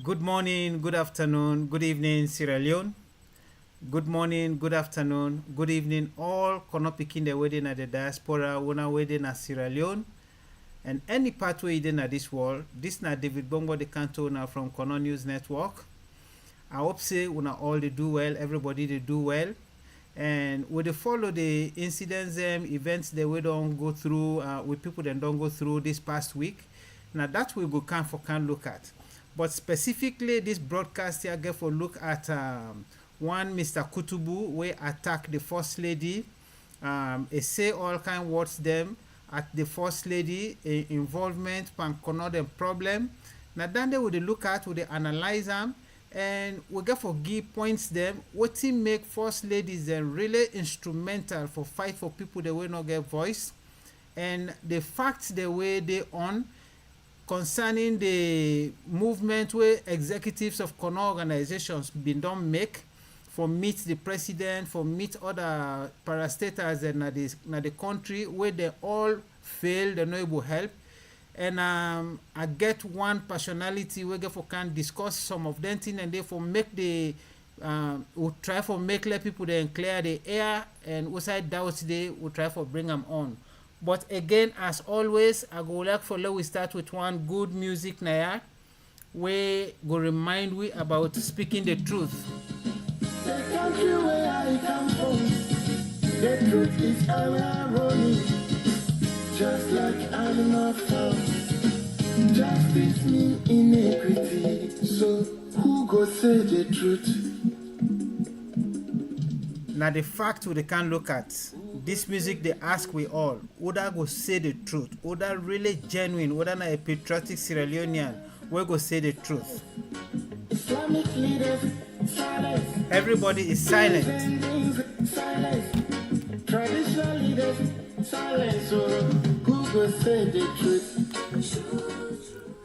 Good morning, good afternoon, good evening, Sierra Leone. Good morning, good afternoon, good evening, all Kono picking the wedding at the diaspora, una wedding at Sierra Leone, and any pathway in this world. This na David Bongo the Canto now from Kono News Network. I hope say una all they do well, everybody they do well. And we dey follow the incidents, events that we don't go through, with people that don't go through this past week. Now that we go can look at. But specifically, this broadcast here get for look at one Mr. Kutubu we attack the first lady. He say all kind words them at the first lady involvement pan another problem. Now then they would look at, would they analyze them, and we get for give points them what he make first ladies then really instrumental for fight for people that will not get voice, and the facts the way they on concerning the movement where executives of corner organizations been done make for meet the president, for meet other parastatals and na the country where they all fail, they no able help. And I get one personality we get for can discuss some of them things and therefore make the we try for make let people then clear the air, and we side doubts today we try for bring them on. But again, as always, I go like for let we start with one good music now. We go remind we about speaking the truth. The country where I come from, the truth is irony. Just like animal farm, justice mean inequity. So who go say the truth? Now the fact we can look at this music they ask we all, would I go say the truth? Would I really genuine? Would I not a patriotic Sierra Leonean? We go say the truth. Islamic leaders, silence. Everybody is silent. Silence. Traditional leaders, silence. So who go say the truth?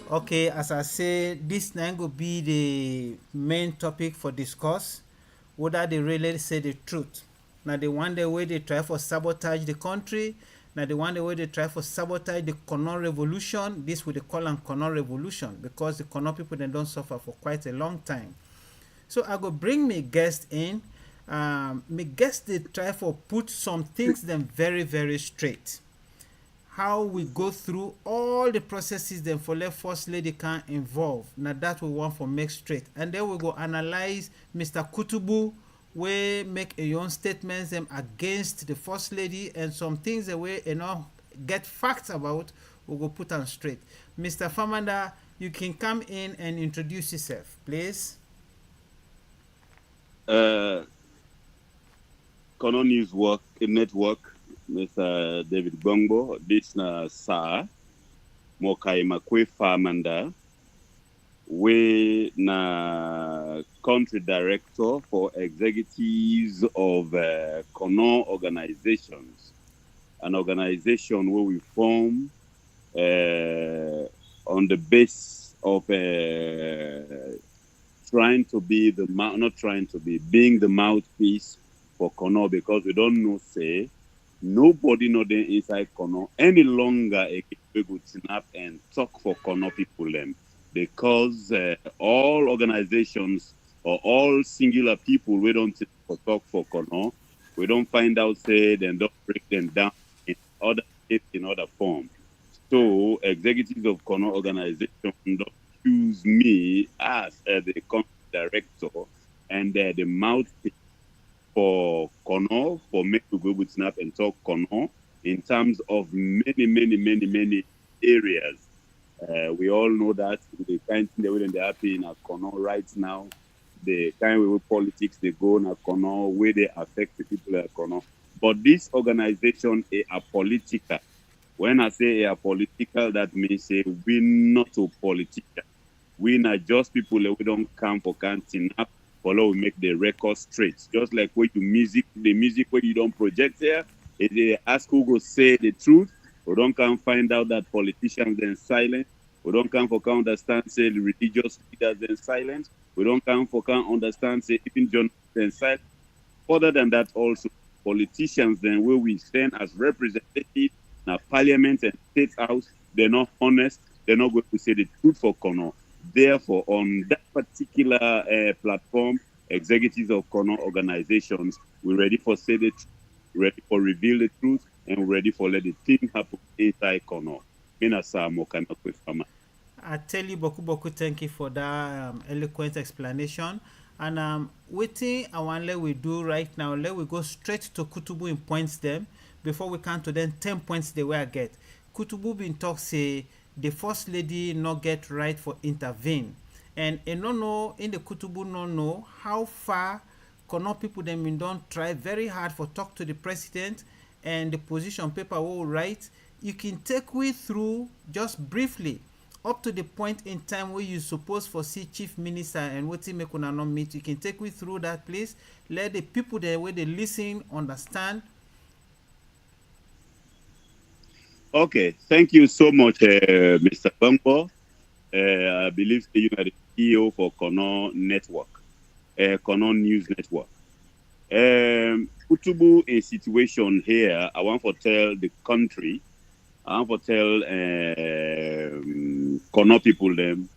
Okay, as I say, this now go be the main topic for discourse. Whether they really say the truth. Now the one the way they try for sabotage the country. Now the one the way they try for sabotage the Kono revolution. This we they call an Kono revolution because the Kono people they don't suffer for quite a long time. So I go bring me guest in. Me guest they try for put some things them very very straight. How we go through all the processes then for let first lady can involve. Now that we want for make straight. And then we go analyze Mr. Kutubu, we make a own statements them against the first lady, and some things that we get facts about, we go put on straight. Mr. Famanda, you can come in and introduce yourself, please. Kono News Network, Mr. David Bongo, this na Sa, Mokai Makwe Famanda, we na country director for executives of Kono organizations, an organization where we form on the base of trying to be being the mouthpiece for Kono, because we don't know say nobody know them inside Kono any longer we could snap and talk for Kono people them, because all organizations or all singular people we don't talk for Kono, we don't find out say then don't break them down in other form. So executives of Kono organization don't choose me as the country director and the mouthpiece for Kono, for me to go with snap and talk Kono in terms of many areas. We all know that the kind of thing they happen in Kono right now, the kind of politics they go in Kono, where they affect the people at Kono. But this organization is political. When I say a political, that means we're not a political. We're not just people that we don't come for canting up. Follow, we make the record straight. Just like when you the music where you don't project there, if they ask who go say the truth, we don't come find out that politicians then silent. We don't come for can understand say the religious leaders then silent. We don't come for can understand say even journalists then silent. Further than that, also politicians then where we stand as representatives in parliament and state house, they're not honest. They're not going to say the truth for Kono. Therefore, on that particular platform, executives of Kono organizations, we're ready for say the truth, ready for reveal the truth, and we're ready for let the thing happen inside Kono. I tell you, Boku Boku, thank you for that eloquent explanation. And waiting, I want let we do right now. Let we go straight to Kutubu in points them before we come to them 10 points they will get. Kutubu been talk say the first lady not get right for intervene, and no know in the Kutubu no know how far Kono people them been don't try very hard for talk to the president and the position paper will write. You can take we through just briefly up to the point in time where you suppose for see chief minister and wetin make una not meet. You can take me through that, please. Let the people there where they listen understand. Okay, thank you so much, Mr. Bambo. I believe you are the CEO for Kono Network, Kono News Network. Kutubu a situation here. I want to tell the country. I want to tell Kono people them.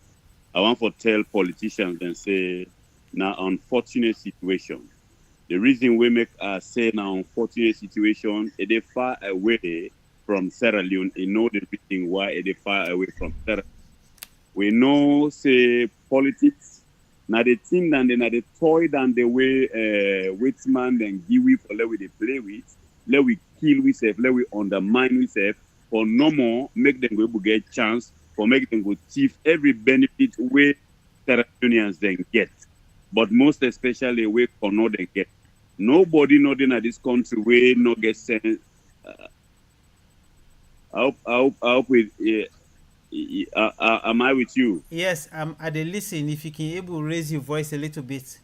I want to tell politicians and say, now unfortunate situation. The reason we make us say now unfortunate situation is they far away from Sierra Leone. You know the reason why they far away from Sierra Leone. We know say politics. Now the thing and then the toy than the way Whitman and Giwi for let we they play with, let we kill we self, let we undermine we self, for no more make them go able get chance, for make them go thief every benefit where Terranians then get. But most especially where Kono they get. Nobody know in this country where no get sense. I hope with am I with you? Yes, at the listen. If you can able raise your voice a little bit.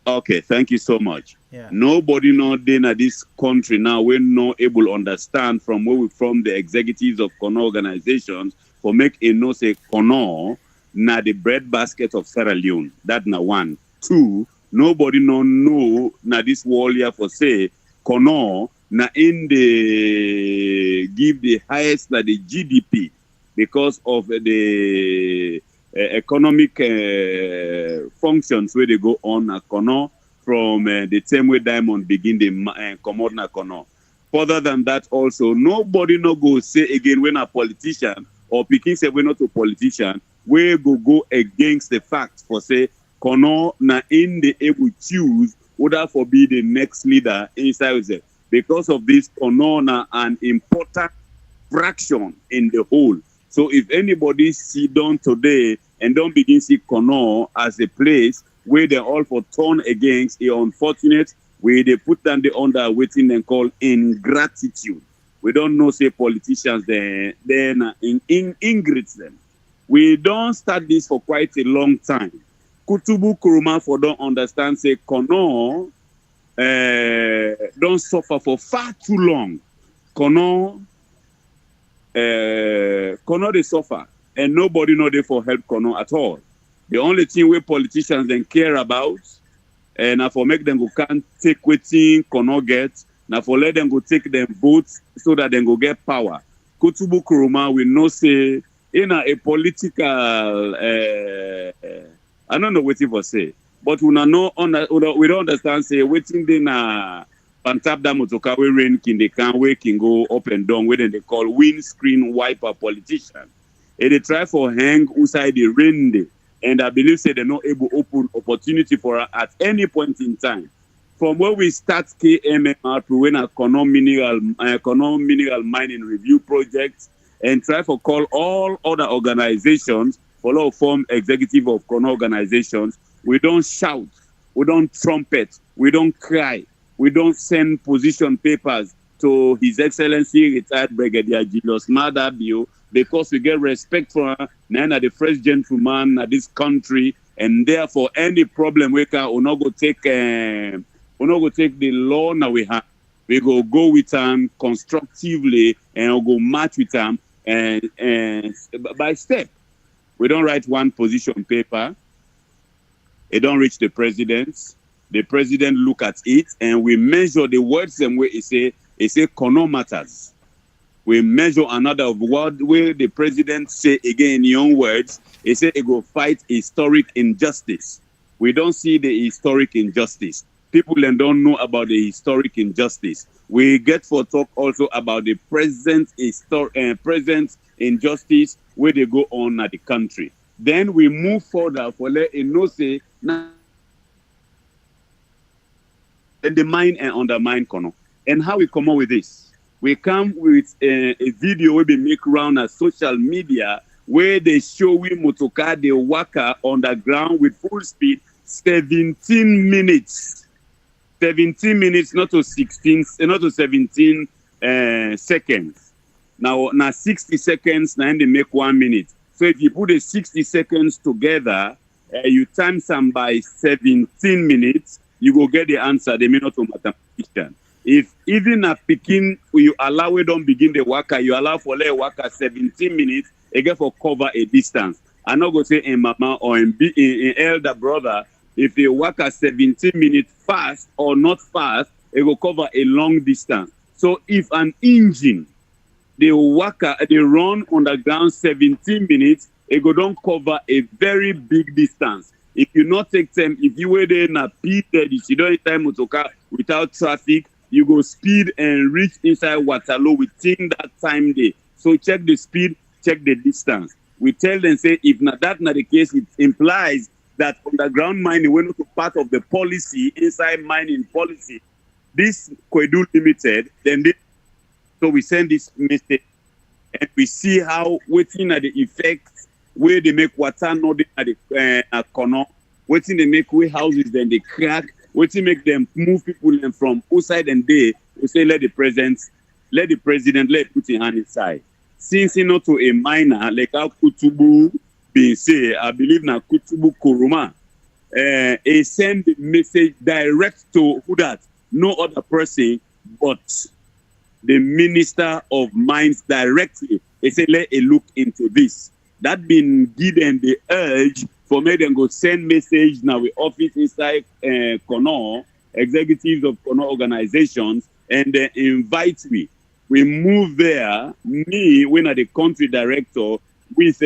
Okay, thank you so much. Yeah. Nobody know in this country now we're not able to understand from where we from the executives of Kono organizations for make a no say Kono na the bread basket of Sierra Leone. That na one. Two, nobody know na this wall here for say Kono na in the give the highest na the GDP because of the economic functions where they go on at Kono from the time where diamond begin the commode na Kono. Further than that, also nobody no go say again when a politician or picking say we're not a politician, we go against the facts for say Kono na in the able choose would for be the next leader inside there. Because of this, Kono na an important fraction in the whole. So if anybody see down today and don't begin see Kono as a place where they all for turn against a unfortunate, where they put down the under waiting and call ingratitude. We don't know say politicians then ingrate them. We don't start this for quite a long time. Kutubu Kuruma for don't understand say Kono don't suffer for far too long. Kono they suffer and nobody know they for help Kono at all. The only thing we politicians then care about and for make them go can't take waiting Kono get, now for let them go take them votes so that they go get power. Kutubu Kuruma we know say in a political I don't know what it was say, but we don't understand say waiting then Pantap da motoka we rain can go up and down where they call windscreen wiper politician. And they try for hang outside the rain day. And I believe say they're not able to open opportunity for her at any point in time. From where we start KMR to when a Kono mineral mining review projects and try for call all other organizations, follow form executive of Kono organizations. We don't shout, we don't trumpet, we don't cry. We don't send position papers to His Excellency retired Brigadier Julius Madabio because we get respect for her. None of the first gentleman of this country, and therefore any problem we can we not go take the law now we have. We go with them constructively and we'll go match with them and by step. We don't write one position paper. It don't reach the president. The president look at it and we measure the words and way he say Kono matters. We measure another of what will the president say again in your own words. He said he will fight historic injustice. We don't see the historic injustice. People then don't know about the historic injustice. We get for talk also about the present present injustice where they go on at the country. Then we move further for let you know say now the mine and undermine Kono. And how we come up with this? We come with a video we be make around on social media where they show we motoka the waka on the ground with full speed 17 minutes. 17 minutes, not to 16, not to 17 seconds. Now 60 seconds, now they make 1 minute. So if you put the 60 seconds together, you times them by 17 minutes, you go get the answer. They may not be mathematician. If even a picking, you allow it don't begin the waka, you allow for let waka 17 minutes, again for cover a distance. I'm not going to say in mama or in elder brother, if you waka 17 minutes fast or not fast, it will cover a long distance. So if an engine, they run on the ground 17 minutes, it go don't cover a very big distance. If you not take time, if you were there in a P30, you don't time motoka without traffic, you go speed and reach inside Waterloo within that time day. So check the speed, check the distance. We tell them, say, if not that not the case, it implies that underground mining were not part of the policy, inside mining policy. This Kwedu Limited, then so we send this message and we see how waiting at the effects where they make water not at the corner, waiting they make way houses, then they crack, waiting make them move people from outside and they we say let the president put his hand inside. Since you know to a miner like how Kutubu being say, I believe now Kutubu Kuruma, he send the message direct to who that no other person but the Minister of Mines directly. They say let a look into this. That been given the urge for me them go send message now with office inside Kono, executives of Kono organizations, and they invite me. We move there, me when at the country director with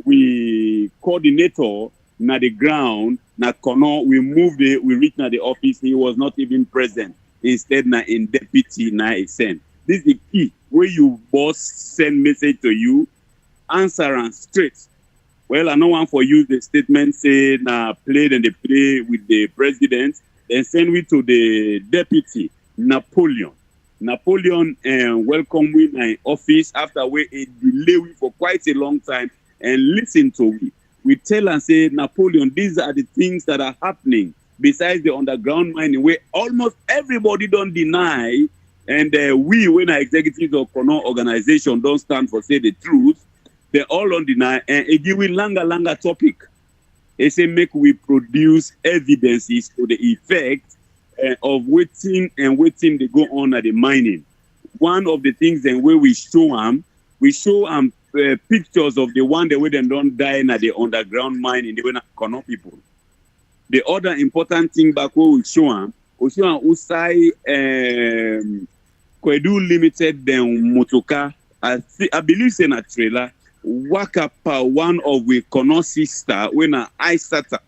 we coordinator na the ground na Kono, we moved it, we reached na the office, he was not even present. Instead na in deputy na he sent. This is the key where you boss send message to you, answer and straight. Well, I know one for you the statement say na played and they play with the president, then send we to the deputy Napoleon. Napoleon welcome we in office after we a delay we for quite a long time and listen to we. We tell and say, Napoleon, these are the things that are happening besides the underground mining where almost everybody don't deny, and we, when our executives of Kono organization don't stand for say the truth, they all don't deny, and it give we longer topic. They say make we produce evidences to the effect of waiting they go on at the mining. One of the things then where we show them pictures of the one that we then don't die in at the underground mining, they will Kono people. The other important thing back where we show them Usai Kwedu Limited then motoka. I believe it's in a trailer. Wakapa, one of we Kono sister when a eye starter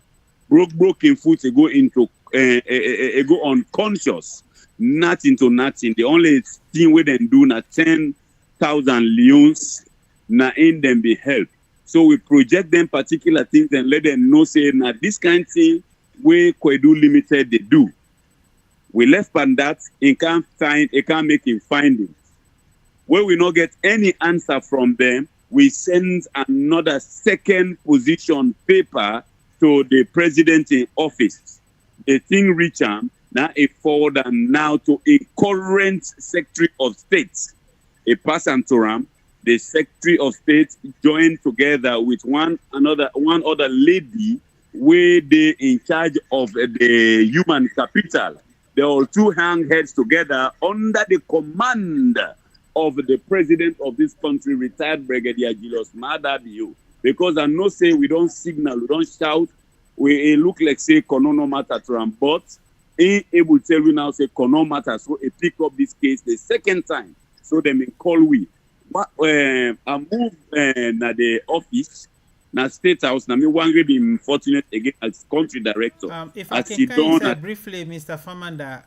broken foot go into go unconscious, nothing to nothing. The only thing we then do na 10,000 leons na in them be help. So we project them particular things and let them know say na this kind of thing where Kwedu Limited they do. We left on that, it can't make him findings. Where we not get any answer from them, we send another second position paper to the president in office. The thing reach him, now a forward and now to a current Secretary of State. A person to him, the Secretary of State joined together with one other lady where they in charge of the human capital. They all two hang heads together under the command of the president of this country, retired Brigadier Julius Madabiu. Because I know say we don't signal, we don't shout, we look like say Kono no matter to them, but ain't able to tell you now say Kono matter. So he pick up this case the second time. so them in call we. What I move na the office, na state house. Na me one be fortunate again as country director. If I As can he kind done say at briefly, Mr. Famanda,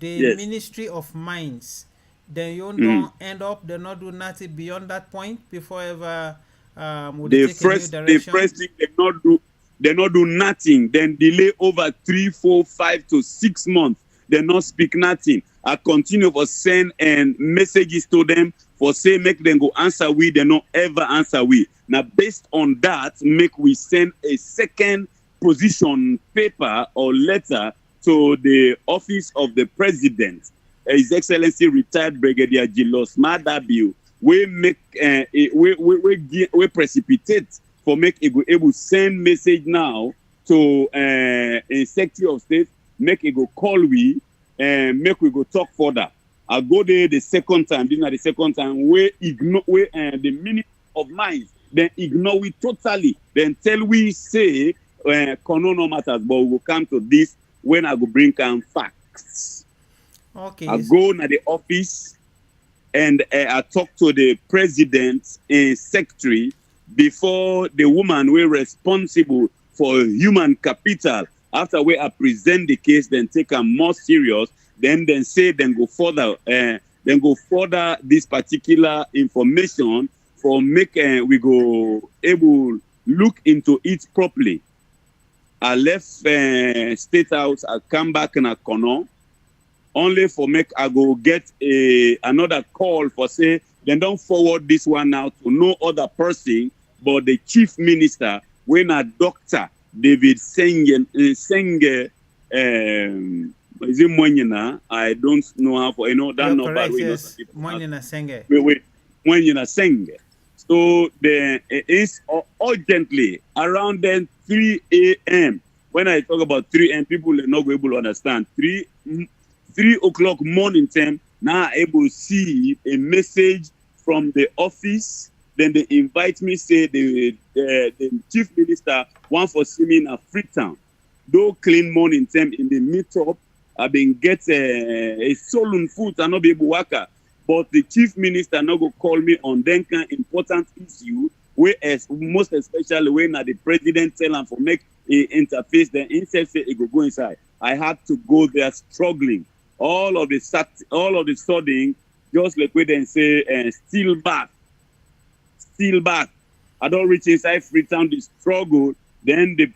the yes. Ministry of Mines, they Mhm. don't end up, they not do nothing beyond that point before ever would they The take a new direction? first thing they not do nothing. Then delay over 3, 4, 5 to 6 months. They not speak nothing. I continue for send and messages to them for say make them go answer we. They not ever answer we. Now based on that, make we send a second position paper or letter to the office of the president, His Excellency retired Brigadier Jilos Madabiu. We make we precipitate for make it go able send message now to a Secretary of State, make it go call we and make we go talk further. I go there the second time, this is the second time we ignore we the Ministry of Mines, then ignore we totally, then tell we say no matters, but we will come to this when I go bring facts. I Okay. go to the office and I talk to the president and secretary before the woman were responsible for human capital. After we I present the case, then take a more serious, then say then go further, this particular information for make we go able look into it properly. I left State House, I come back in a corner only for make I go get another call for say then don't forward this one now to no other person but the chief minister when a doctor David Senge is it Mwenyina? I don't know how for that You're number correct, we yes. Moinina Senge. wait Mwenyina Senge. So the it's urgently around then 3 a.m. When I talk about 3 a.m., people are not able to understand. 3 o'clock morning time, now I able to see a message from the office. Then they invite me, say the chief minister want for see me in a Freetown. Though clean morning time in the meetup, I've been get a stolen food and not be able to work. But the chief minister not go call me on then kind important issue, whereas most especially when the president tell him for make a interface, then instead say it go inside. I had to go there struggling. All of the sudden, just like we then say, still back. I don't reach inside Freetown, the struggle. Then the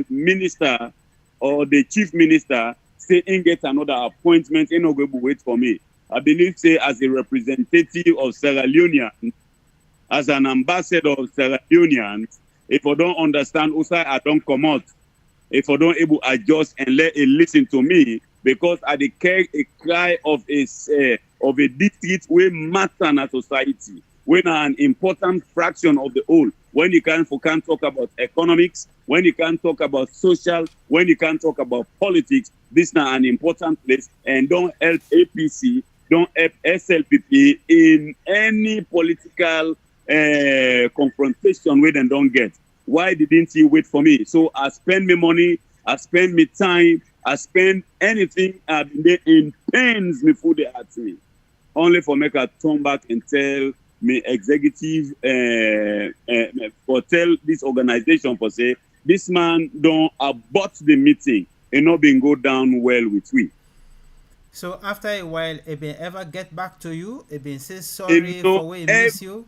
minister or the chief minister say, "In get another appointment, in no go wait for me." I believe say as a representative of Sierra Leonean, as an ambassador of Sierra Leoneans, if I don't understand, also I don't come out. If I don't able adjust and let it listen to me, because I care a cry of a district where matter in a society, when an important fraction of the whole, when you can't talk about economics, when you can't talk about social, when you can't talk about politics, this is not an important place, and don't help APC, don't help SLPP in any political confrontation where they don't get. Why didn't you wait for me? So I spend my money, I spend my time, I spend anything in pains me food they ask me. Only for make a turn back and tell me executive for tell this organization for say this man don't abort the meeting and not been go down well with we. So after a while, it been ever get back to you? It been say sorry for we miss you?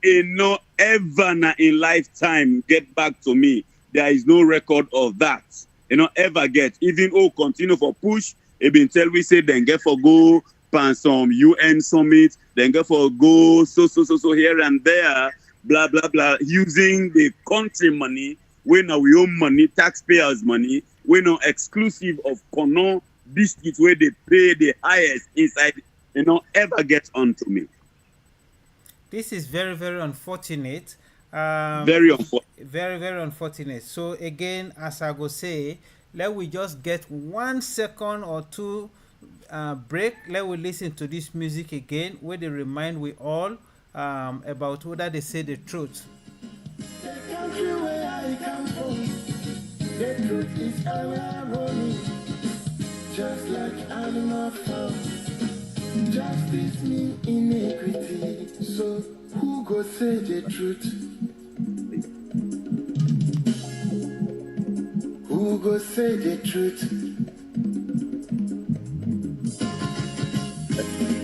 It no ever in lifetime get back to me. There is no record of that. You know, ever get. Even continue for push. It been tell we say then get for go pan some UN summit, then get for go so here and there, blah blah blah, using the country money, we know we own money, taxpayers' money, we know exclusive of Kono districts where they pay the highest inside, ever get onto me. This is very, very unfortunate. Very unfortunate. Very, very unfortunate. So again, as I go say, let we just get 1 second or two break. Let we listen to this music again, where they remind we all about whether they say the truth. The country where I come from, the truth is irony, just like animal farm. Justice mean inequity. So who go say the truth? Who go say the truth?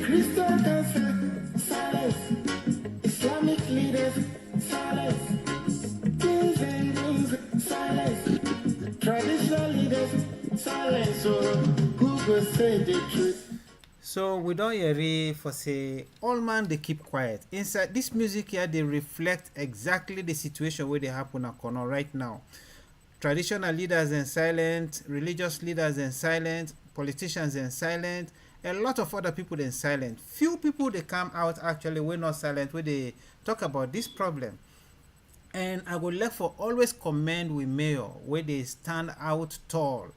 Christian cancer, silence. Islamic leaders, silence. Kings and rules, silence. Traditional leaders, silence. So who go say the truth? So we don't hear for say all man they keep quiet. Inside this music here, they reflect exactly the situation where they happen at Kono right now. Traditional leaders and silent, religious leaders and silent, politicians and silent, a lot of other people and silent. Few people they come out actually we're not silent where they talk about this problem. And I would like for always commend with Mayor where they stand out tall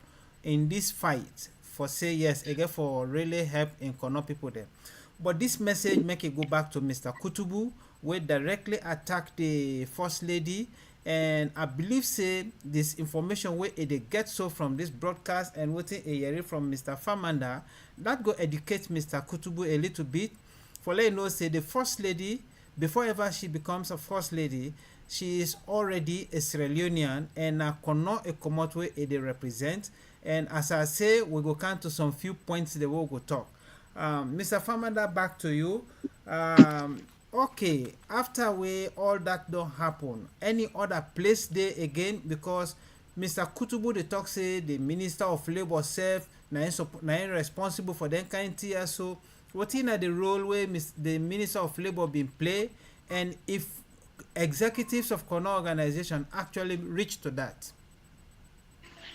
in this fight for say yes again for really help in Kono people there. But this message make it go back to Mr. Kutubu where directly attack the first lady, and I believe say this information where they get so from this broadcast and waiting a hearing from Mr. Famanda that go educate Mr. Kutubu a little bit for let you know say the first lady before ever she becomes a first lady she is already a Sierra Leonean and cannot a commot way they represent. And as I say, we go count to some few points that we'll go talk. Mr. Famanda, back to you. Okay, after we all that don't happen, any other place there again because Mr. Kutubu the talk say the Minister of Labour self na responsible for them kind of so what in the role where the Minister of Labour been play, and if executives of Kono organization actually reach to that.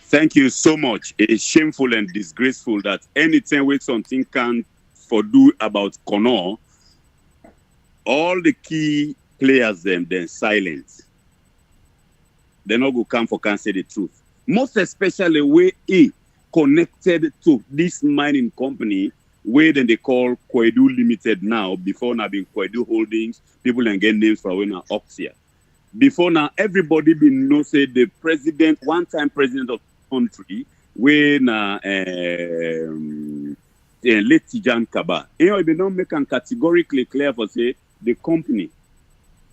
Thank you so much. It's shameful and disgraceful that anytime we something can for do about Kono, all the key players then silent. They not go come for can say the truth. Most especially where he connected to this mining company where then they call Kwedu Limited now, before now being Kwedu Holdings, people and get names for when Oxia. Before now, everybody been know say the president, one time president of the country, when late Tijan Kaba. You know, don't make them categorically clear for say the company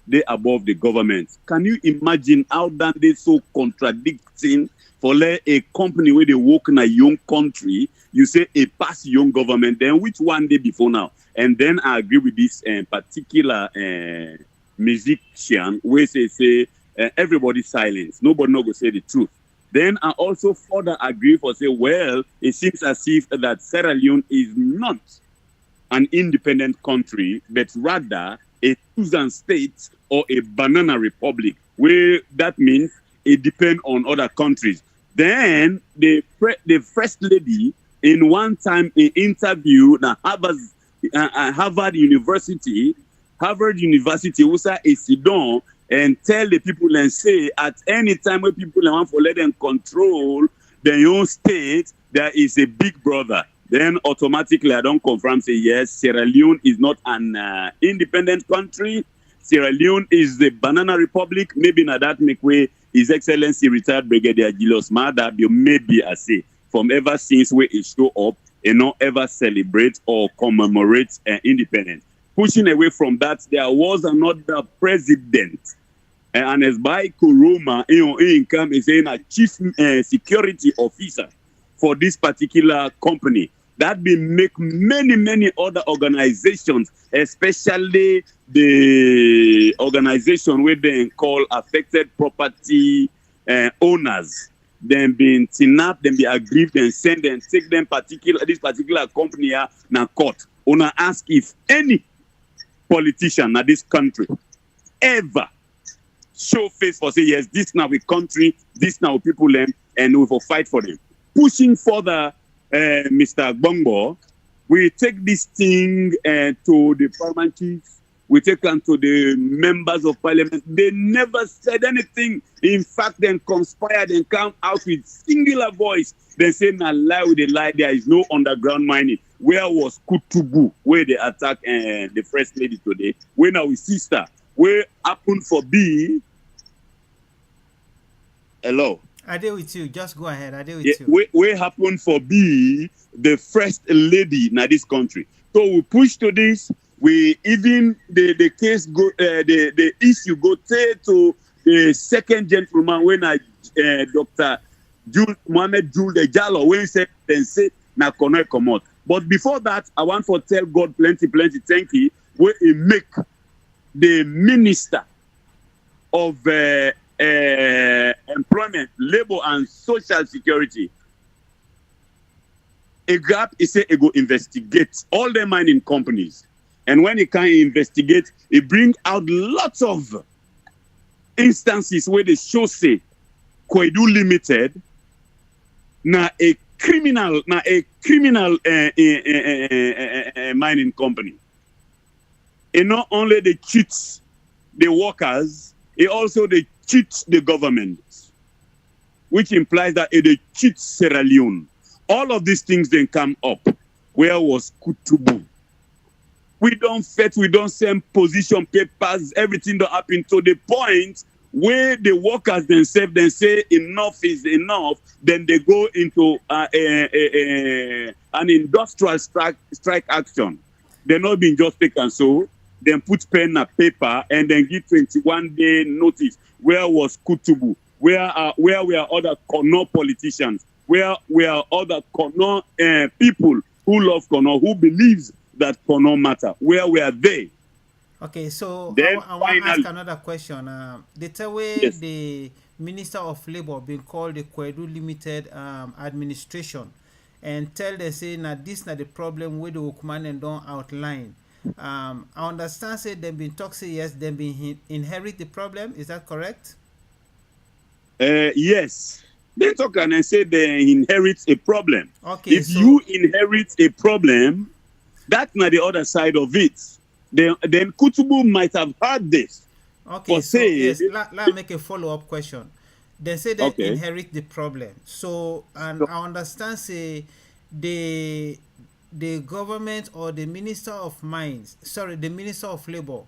they above the government. Can you imagine how that they so contradicting for a company where they work in a young country, you say a past young government, then which one day before now? And then I agree with this particular musician where say everybody silence. Nobody not go say the truth. Then I also further agree for say, well, it seems as if that Sierra Leone is not an independent country, but rather a chosen state or a banana republic, where that means it depends on other countries. Then the first lady in one time in interview na Harvard University who say a sit down and tell the people and say at any time when people want to let them control their own state, there is a big brother. Then automatically I don't confirm say yes, Sierra Leone is not an independent country. Sierra Leone is the banana republic. Maybe na that make way His Excellency retired Brigadier Julius Maada maybe I say from ever since where it show up and not ever celebrate or commemorate independence. Pushing away from that, there was another president, and as by Kuruma, income is saying a chief security officer for this particular company. That will make many other organizations, especially the organization where they call affected property owners, then being kidnapped, then be aggrieved, and send and take them this particular company now court. Una ask if any politician in this country ever show face for say yes, this now we country, this now people and we will fight for them. Pushing further, Mr. Gbongo, we take this thing to the parliament chiefs, we take them to the members of parliament. They never said anything. In fact, they conspired and come out with singular voice. They say, "Na lie with the lie. There is no underground mining." Where was Kutubu? Where they attack the first lady today? Where now his sister? Where happened for B? Hello. I deal with you. Just go ahead. I deal with you. Where happened for B, the first lady in this country? So we push to this. We even the case go the issue go to the second gentleman when Dr. Mohammed Jul de Jallo when he said then say na kono comot. But before that, I want to tell God plenty thank you where he make the minister of employment, labor and social security. A gap is say he go investigate all the mining companies. And when he can investigate, he bring out lots of instances where they show say Kwedu Limited na a criminal mining company. And not only they cheat the workers, it also they cheat the government, which implies that they cheat Sierra Leone. All of these things then come up. Where was Kutubu? We don't fet, we don't send position papers, everything don't happen to the point where the workers themselves then say enough is enough, then they go into an industrial strike action. They're not being just taken so, then put pen and paper and then give 21-day notice. Where was Kutubu? Where were other Kono politicians? Where were other Kono people who love Kono, who believes that Kono matter? Where were they? Okay, so Then I want to ask finally, another question. The time way yes. the Minister of Labor been called the Kwedu Limited administration and tell them say na this na the problem where the Ukman and don't outline. I understand say they've been talking yes, they've been inherit the problem. Is that correct? Yes. They talk and say they inherit a problem. Okay, If so you inherit a problem, that's not the other side of it. Then Kutubu might have heard this. okay, For so say, yes, let me make a follow-up question. They say they okay, inherit the problem. So, and so, I understand say the government or the Minister of Mines, sorry, the Minister of Labor,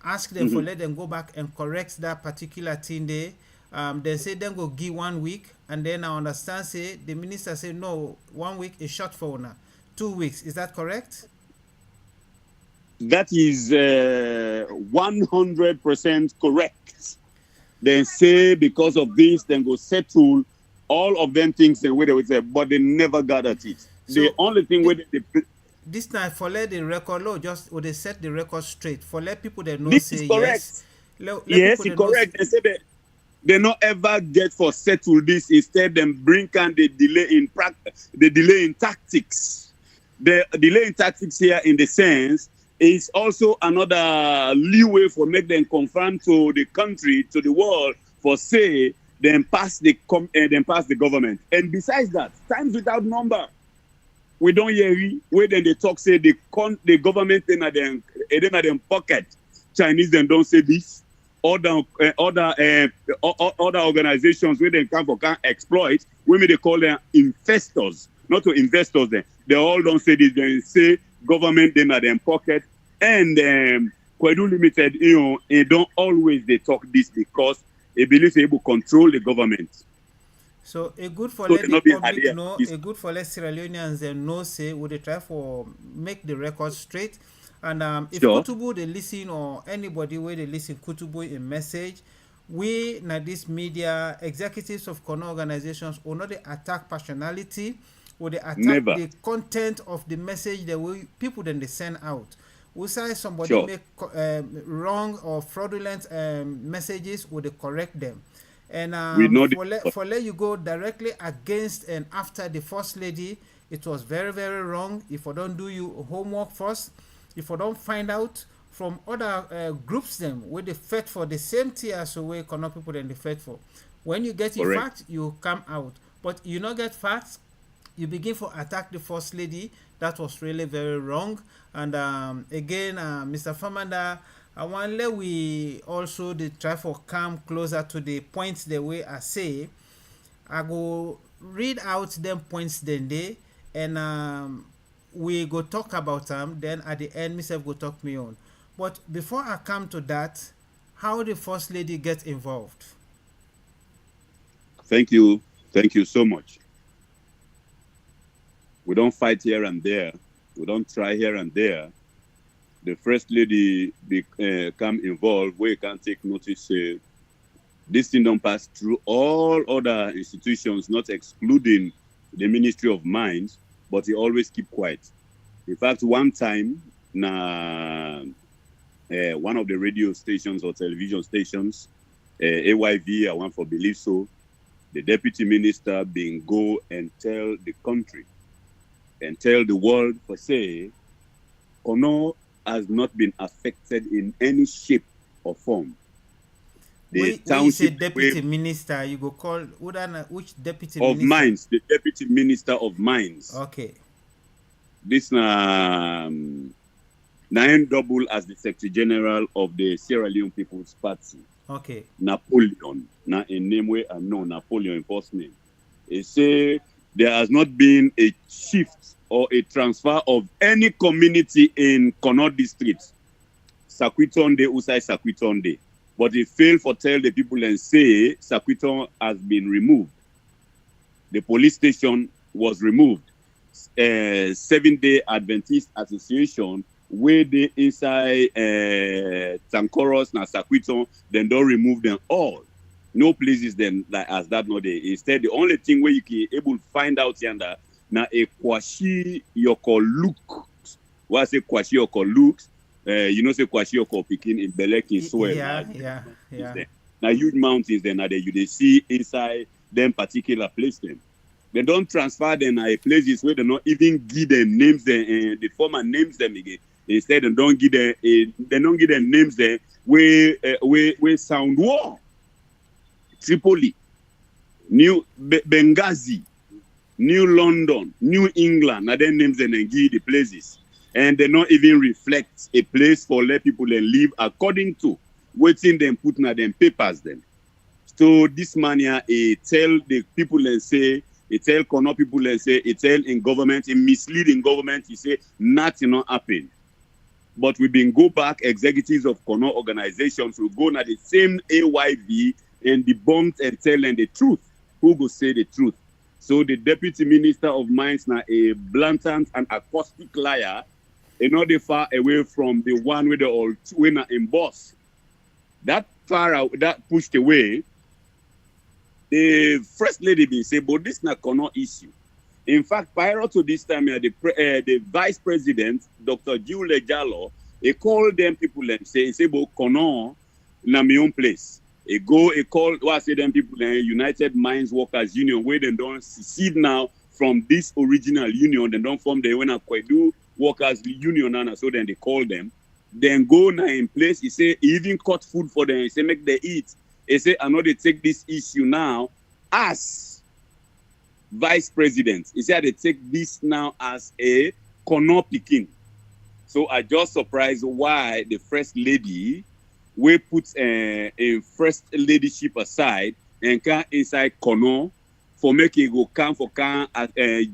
ask them for mhm. let them go back and correct that particular thing there. They say then go give 1 week, and then I understand say the minister say no, 1 week is short for now, 2 weeks. Is that correct? That is 100% correct. Then say because of this, then go settle all of them things the way they would say, but they never got at it. The So only thing where this time for let the record low, just or they set the record straight for let people that know this say is yes, correct. let Yes, people it's that know say, correct. They say that they not ever get for settle this. Instead, them bring can the delay in practice, the delay in tactics. The delay in tactics here, in the sense, is also another leeway for make them confirm to the country, to the world, for say then pass the government. And besides that, times without number. We don't hear where then they talk say the government in them pocket. Chinese then don't say this. Other organizations where they can exploit. Women they call them investors, not to investors. Then they all don't say this. They say government then at them pocket. And Kwedu Limited, they don't always they talk this because they believe they able to control the government. so a good for So let they the not be public idea. know, a good for let Sierra Leoneans and know say would they try for make the record straight. And if Sure. Kutubu they listen or anybody where they listen Kutubu in message, we na this media executives of corner organizations will not they attack personality or they attack Never. the content of the message that we people then they send out. We say somebody Sure. make wrong or fraudulent messages, would they correct them? And We know the for let you go directly against and after the first lady, it was very very wrong. If I don't do you homework first, if I don't find out from other groups them where they fight for the same tier so where cannot people then they fight for. When you get your correct. fact, you come out. But you not get facts, you begin to attack the first lady. That was really very wrong. And again, Mr. Famanda, I want let we also the try for come closer to the points the way I say. I go read out them points then they and we go talk about them. Then at the end, myself go talk me on. But before I come to that, how the first lady get involved? Thank you so much. We don't fight here and there. We don't try here and there. The first lady become involved where you can take notice. This thing don't pass through all other institutions, not excluding the Ministry of Mines, but he always keep quiet. In fact, one time, one of the radio stations or television stations, AYV, I want for believe so, the deputy minister being go and tell the country and tell the world for say, Kono has not been affected in any shape or form. The when you say deputy minister, you go call which deputy of minister? Mines, the deputy minister of Mines. Okay. This nine double as the Secretary General of the Sierra Leone People's Party. Okay. Napoleon. Now a name where I know Napoleon first name. He say there has not been a shift or a transfer of any community in Kono district. Sakwitonde, Usai Sakwitonde. But he failed for tell the people and say Sakwiton has been removed. The police station was removed. 7-day Adventist Association where they inside Tankoros na Sakwiton, then don't remove them all. No places then like as that no day. Instead, the only thing where you can able to find out yonder na a kwashi yoko look. What I say kwashi yoko looks? You know say kwashi yoko picking in Belek in Swell. Yeah. Now huge mountains then are there you they see inside them particular place them. They don't transfer them to places where they not even give them names them the former names them again. Instead they don't give them names them where sound war. Tripoli, New Benghazi, New London, New England, and then names them and give the places. And they not even reflect a place for let people then live according to waiting them put in them papers them. So this man here, he tell the people and say, he tell Kono people and say, he tell in government, he misleading government, he say nothing not happen. But we been go back, executives of Kono organizations will go na the same AYV and debunk and tell them the truth. Who go say the truth? So the deputy minister of mines now a blatant and acoustic liar, and not far away from the one with the old winner in boss. That far out, that pushed away. The first lady been say, but this not Kono issue. In fact, prior to this time, the vice president, Dr. Jule Jallo, he called them people and say, but Kono na my own place. He called what I say them people United Mines Workers Union, where they don't secede now from this original union, they don't form the Kwedu Workers Union, and so then they call them. Then go now in place. He say he even cut food for them. He say make they eat. He say I know they take this issue now as vice president. He said they take this now as a Kono Pikin. So I just surprised why the first lady we put a first leadership aside and can inside Kono for making go come for can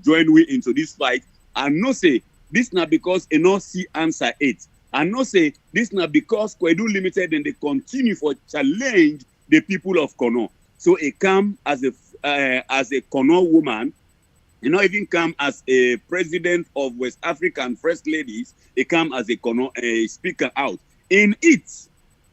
join we into this fight. And no say this not because a no see answer it. And no say this not because Kwedu Limited and they continue for challenge the people of Kono. So it come as a Kono woman. You know, even come as a president of West African First Ladies. It come as a Kono speaker out in it.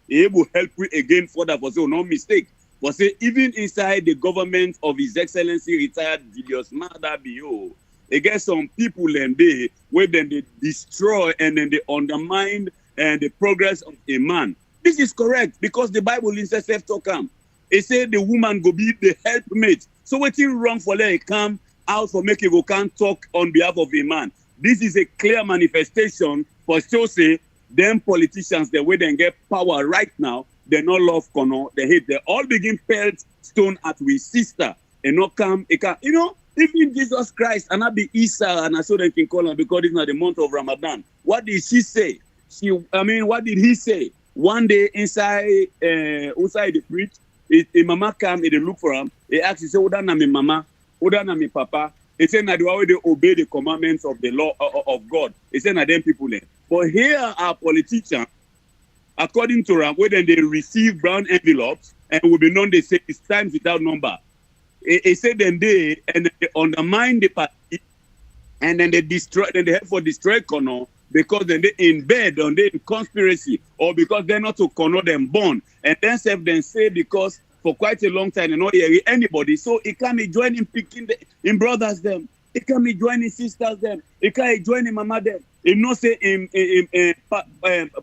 It will help you again further for say no mistake. For say even inside the government of His Excellency retired Julius Maada Bio, against some people and they where then they destroy and then they undermine the progress of a man. This is correct because the Bible in self to come. It said the woman go be the helpmate. So what's wrong for let come out for making go can't talk on behalf of a man. This is a clear manifestation for so say them politicians the way they get power right now, they not love Kono, they hate, they all begin pelt stone at we sister and not come, you know, even Jesus Christ and not be Isa and so they can call him because it's not the month of Ramadan. What did she say? What did he say? One day inside the preach, a mama come, he look for him, he asked, he said, Oda na me mama, Oda na me papa. He said, na do they obey the commandments of the law of God. He said, na them people there. But here are politicians, according to them, where then they receive brown envelopes and will be known, they say it's times without number. He said then they undermine the party and then they destroy, then they help for destroy Kono because then they in bed on they in conspiracy or because they're not to Kono them born and then self then say because for quite a long time you know hear anybody so it can be joining picking the in brothers them it can be joining sisters them it can be joining mama them it no say in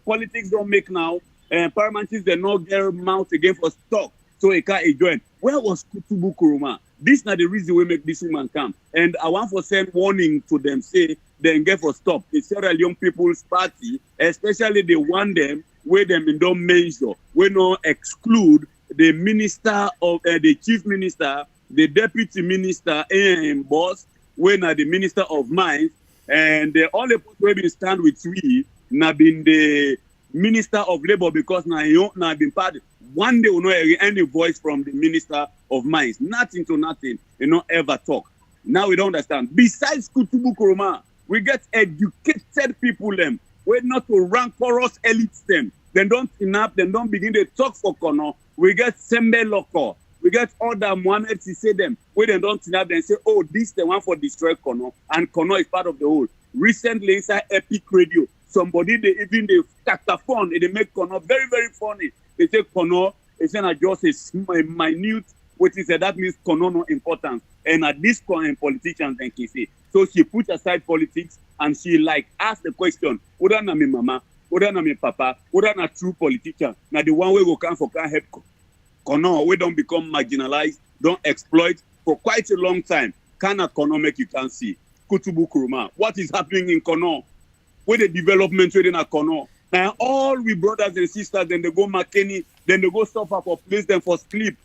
politics don't make now paramountries they not get mouth again for stock so it can't join. Where was Kutubu Kuruma? This not the reason we make this woman come. And I want to send warning to them, say, then get for stop. The Sierra Leone People's Party, especially the one them, where them in don't measure, we not exclude the minister of, the chief minister, the deputy minister, and boss, when are the minister of mines, and the only people who been stand with we, now been the minister of labor because now been part. One day we will not hear any voice from the minister of mines. Nothing to nothing. You know, ever talk. Now we don't understand. Besides Kutubu Kuruma, we get educated people them. We're not to rancorous elites them. They don't enough. They don't begin to talk for Kono. We get Sembe Loko. We get other Mohammed say them. We then don't enough. They say, oh, this the one for destroy Kono. And Kono is part of the whole. Recently inside Epic Radio, somebody they even they cacophone. They make Kono very, very funny. They say Kono, they say not just a minute, what is that means Kono no importance. And at this point, politicians then can say. So she put aside politics and she like asked the question, whether na me mama, whether na me papa, whether na true politician, now the one way we come for can help Kono, we don't become marginalized, don't exploit for quite a long time. Can a Kono make you can see? Kutubu Kuruma, what is happening in Kono? With the development within a Kono. Now all we brothers and sisters, then they go Makeni, then they go suffer for place them for sleep,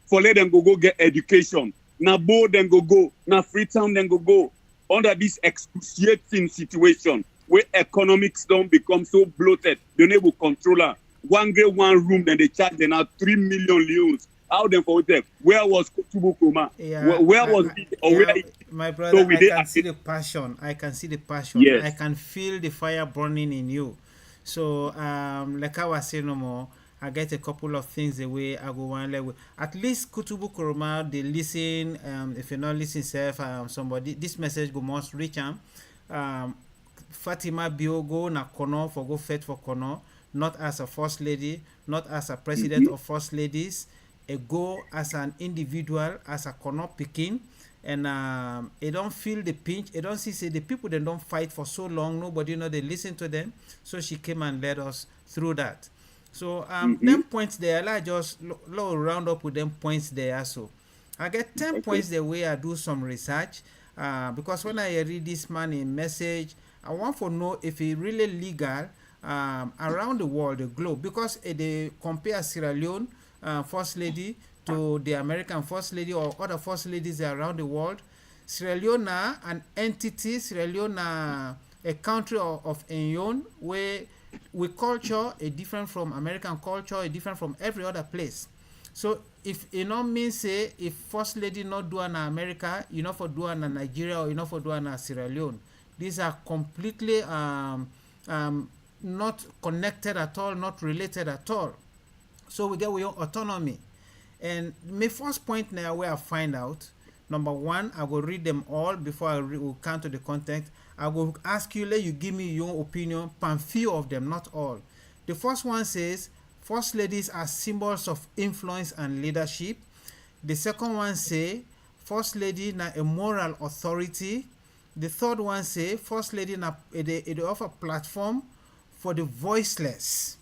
for let them go get education. Now Bo then go, now Freetown then go. Under this excruciating situation where economics don't become so bloated, the neighbor controller, one grade, one room, then they charge them now 3 million leons. How them for them? Where was Kutubu Kuma? Yeah, Where was it? Or yeah, where my brother, so we I did can see assist- the passion. I can see the passion. Yes. I can feel the fire burning in you. So, like I was saying no more, I get a couple of things the way I go one level. At least Kutubu Kuruma, they listen. If you're not listening, self, somebody, this message go must reach them. Um, Fatima Biogo na Kono for go fight for Kono, not as a first lady, not as a president of first ladies, a go as an individual, as a Kono picking, and they don't feel the pinch. They don't see say the people they don't fight for so long. Nobody know they listen to them. So she came and led us through that. So them points there, I just round up with them points there. So I get 10 points the way I do some research. Because when I read this man a message, I want to know if it really legal around the world, the globe. Because they compare Sierra Leone first lady to the American first lady or other first ladies around the world. Sierra Leone an entity, Sierra Leone a country of own where we culture a different from American culture, a different from every other place. So if you know mean say if first lady not do an America, you know for do an Nigeria or you know for do an Sierra Leone. These are completely not connected at all, not related at all. So we get your autonomy. And my first point now where I find out, number one, I will read them all before I will come to the content. I will ask you, let you give me your opinion, pan few of them, not all. The first one says, first ladies are symbols of influence and leadership. The second one say, first lady na a moral authority. The third one say, first lady na they offer platform for the voiceless.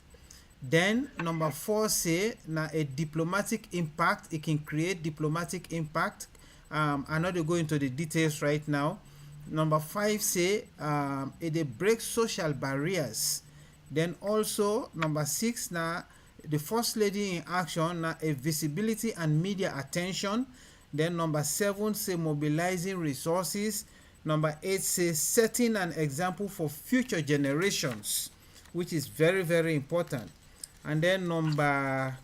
Then number four say na a diplomatic impact. It can create diplomatic impact. I'm not going to go into the details right now. Number five say it breaks social barriers. Then also number six na the first lady in action na a visibility and media attention. Then number seven say mobilizing resources. Number eight say setting an example for future generations, which is very, very important. And then number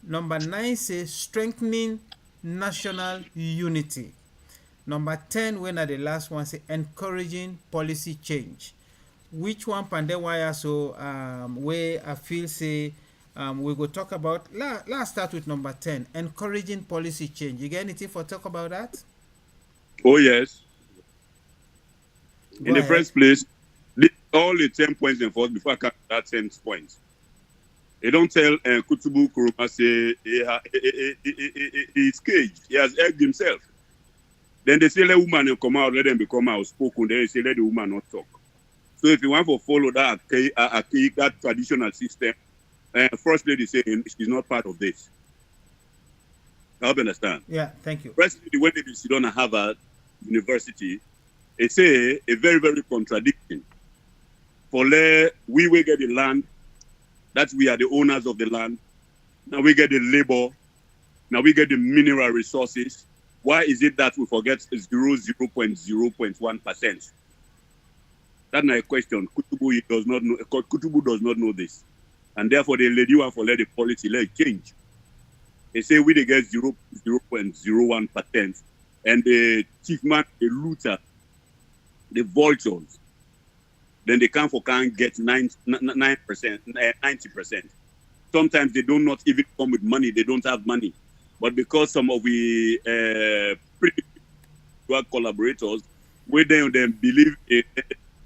nine says strengthening national unity. Number 10, when at the last one, say encouraging policy change. Which one pandewire so where I feel say we go talk about. Let's start with number 10, encouraging policy change. You get anything for talk about that? Oh yes. Go In the ahead. first place, all the 10 points and forth before I come to that 10 points. They don't tell Kutubu Kuruma say he's caged. He has egged himself. Then they say let woman come out, let them become outspoken. Then they say let the woman not talk. So if you want to follow that that traditional system, first lady saying she's not part of this. I hope you understand. Yeah, thank you. First lady when they sit on Harvard University, they say a very, very contradiction. For we will get the land, that we are the owners of the land. Now we get the labor. Now we get the mineral resources. Why is it that we forget 0.1%? That's not a question. Kutubu does not know. Kutubu does not know this, and therefore the lady want for let the policy let it change. They say we they get 0.01%, and the chief man, the looter, the vultures, then they can't get 9%, 90%. Sometimes they do not even come with money. They don't have money. But because some of the collaborators, where they believe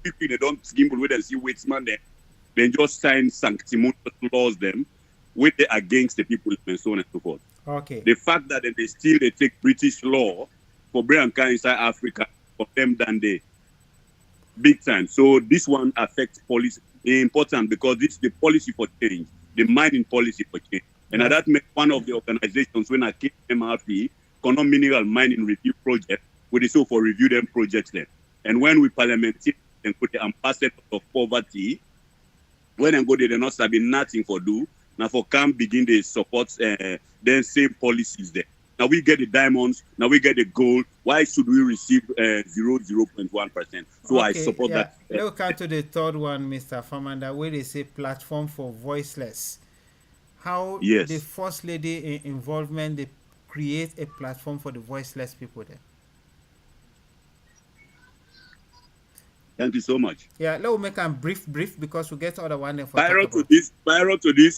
people they don't gamble with them see waste man they just sign sanctimonious laws them with against the people and so on and so forth. Okay. The fact that they still they take British law for Brianka inside Africa for them than they big time. So this one affects policy important because this is the policy for change, the mining policy for change. And that makes one of the organizations when I came MRP, Kono Mineral Mining Review Project, we so for review them projects then. And when we parliamentary and put the ambassador of poverty, when they go there, they're not having nothing for do. Now for come begin the support then same policies there. Now we get the diamonds, now we get the gold. Why should we receive 0.1%? So okay, I support that. Let's come to the third one, Mr. Famanda, where they say platform for voiceless. How the First Lady involvement, they create a platform for the voiceless people there. Thank you so much. Yeah, let me make a brief because we get other one for prior to this,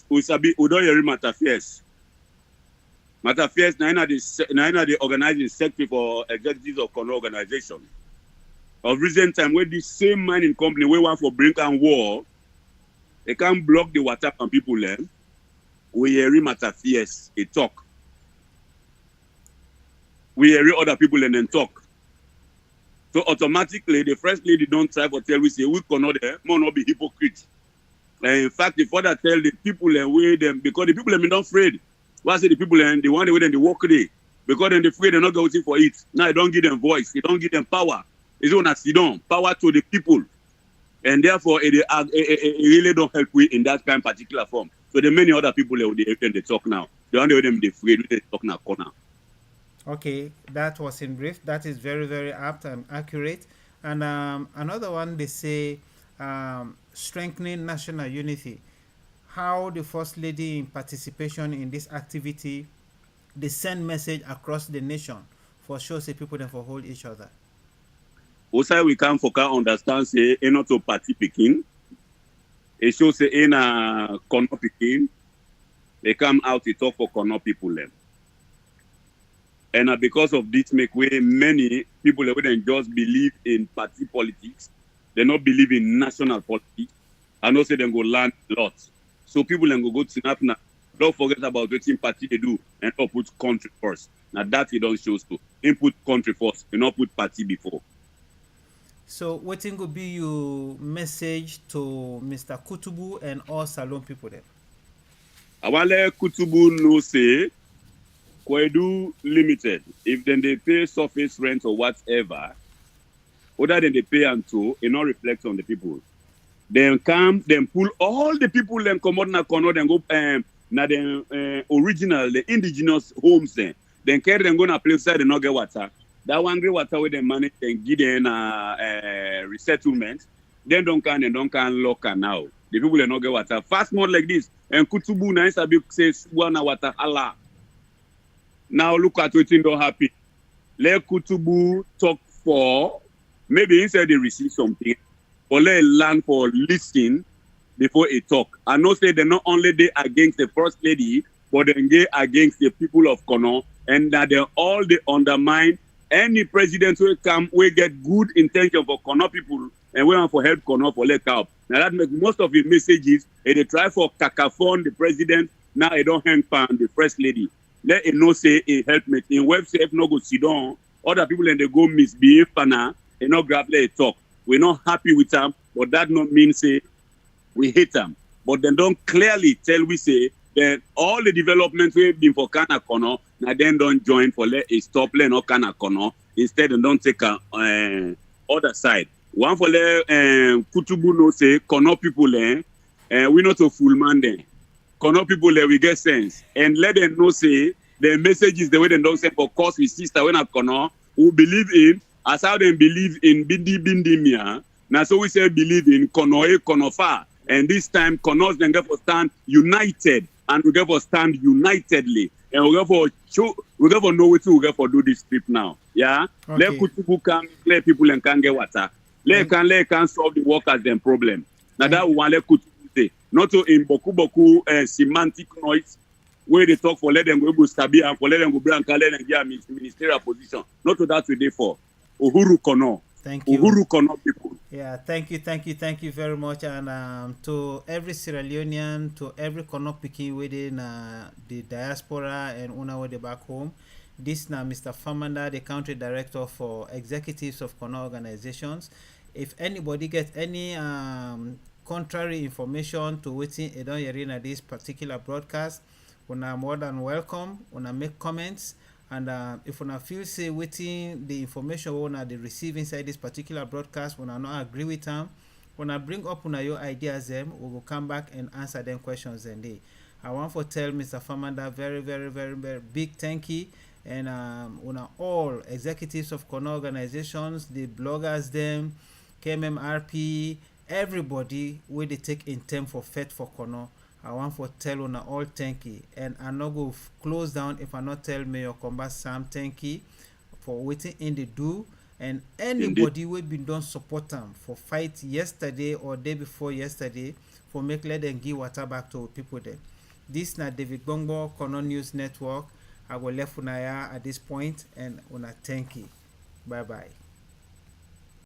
we don't hear Matafias. Matafias, nine the organizing secretary for executives of Kono organization. Of recent time, where this same mining company we want for brink and war, they can't block the water from people learn. We hear Matafias a talk. We hear other people and then talk. So automatically, the First Lady don't try to tell we say we cannot there, more not be hypocrite. And in fact, the father tell the people and way them because the people are not afraid. Why say the people and the one way they work day because then they afraid they're not going for it. Now you don't give them voice, you don't give them power. It's on a sit-down, power to the people, and therefore it really don't help we in that kind of particular form. So the many other people they talk now. The only way them they afraid they talk now corner. Okay, that was in brief. That is very, very apt and accurate. And another one, they say strengthening national unity. How the First Lady in participation in this activity, they send message across the nation for sure say people then for hold each other. Also, we can focus understand say not to party picking. It shows say in a Kono picking, they come out to talk for Kono people then. And because of this, make way many people that wouldn't just believe in party politics, they not believe in national politics, and also they go learn a lot. So people then go to snap now. Don't forget about what party they do and not put country first. Now that you don't show to input country first, you not put party before. So what thing would be your message to Mr. Kutubu and all Salon people there? I want to let Kutubu know say Kwedu Limited, if then they pay surface rent or whatever, other than they pay and to, it not reflect on the people. Then come, then pull all the people then come out na Kono, then go na the original, the indigenous homes then carry them go na place side and not get water. That one great water with them manage and give them resettlement. Then don't can lock now. The people they not get water. Fast mode like this and Kutubu na isabi says one water Allah. Now look at what don't happen. Let Kutubu talk for maybe instead they receive something, or let learn for listening before he talk. I know say they're not only they against the First Lady, but they against the people of Kono, and that they all they undermine any president will come, we get good intention for Kono people and we want for help Kono for let help. Now that make most of the messages, and they try for cacaphone the president, now they don't hang pan the first lady. Let it no say it help me. In website, no go sit down. Other people and they go misbehave pana, and no grab let it talk. We're not happy with them, but that not mean say we hate them. But then don't clearly tell we say that all the developments we've been for Kana Kono, now then don't join for let it stop let no Kana Kono. Instead, and don't take a other side. One for let Kutubu no say Kono people we not a full man then. Kono people we get sense and let them know say the messages the way they don't say for cause with sister when a Kono who believe in as how they believe in Bindi Mia. Now so we say believe in Kono Kono Fa. And this time, Konos then get for stand united, and we get for stand unitedly, and we get for know what we get for do this trip now. Yeah, Okay. let Kutubu can clear people and can get water. Let can solve the workers them problem. Now that we want let Kutubu say, not to in boku semantic noise where they talk for let them go stabi and for let them go bring let them get ministerial position. Not to that we dey for Uhuru Kono. Thank you. Uhuru Kono people. Yeah, thank you very much. And to every Sierra Leonean, to every Kono Piki within the diaspora and una way back home. This now Mr. Famanda, the country director for executives of Kono organizations. If anybody gets any contrary information to waiting Edon Yerina this particular broadcast, una more than welcome. Una make comments. And if una feel say waiting the information we wanna receive inside this particular broadcast, we not agree with them, when bring up una your ideas them, we will come back and answer them questions and day. I want to tell Mr. Famanda very big thank you and una all executives of Kono organizations, the bloggers them, KMMRP, everybody where they take in time for Fed for Kono. I want to tell una all thank you, and I not go close down if I not tell Mayor Combat Sam thank you for waiting in the do, and anybody we been done support them for fight yesterday or day before yesterday for make let them give water back to people there. This na David Bongo Kono News Network. I will left una at this point and una thank you. Bye bye.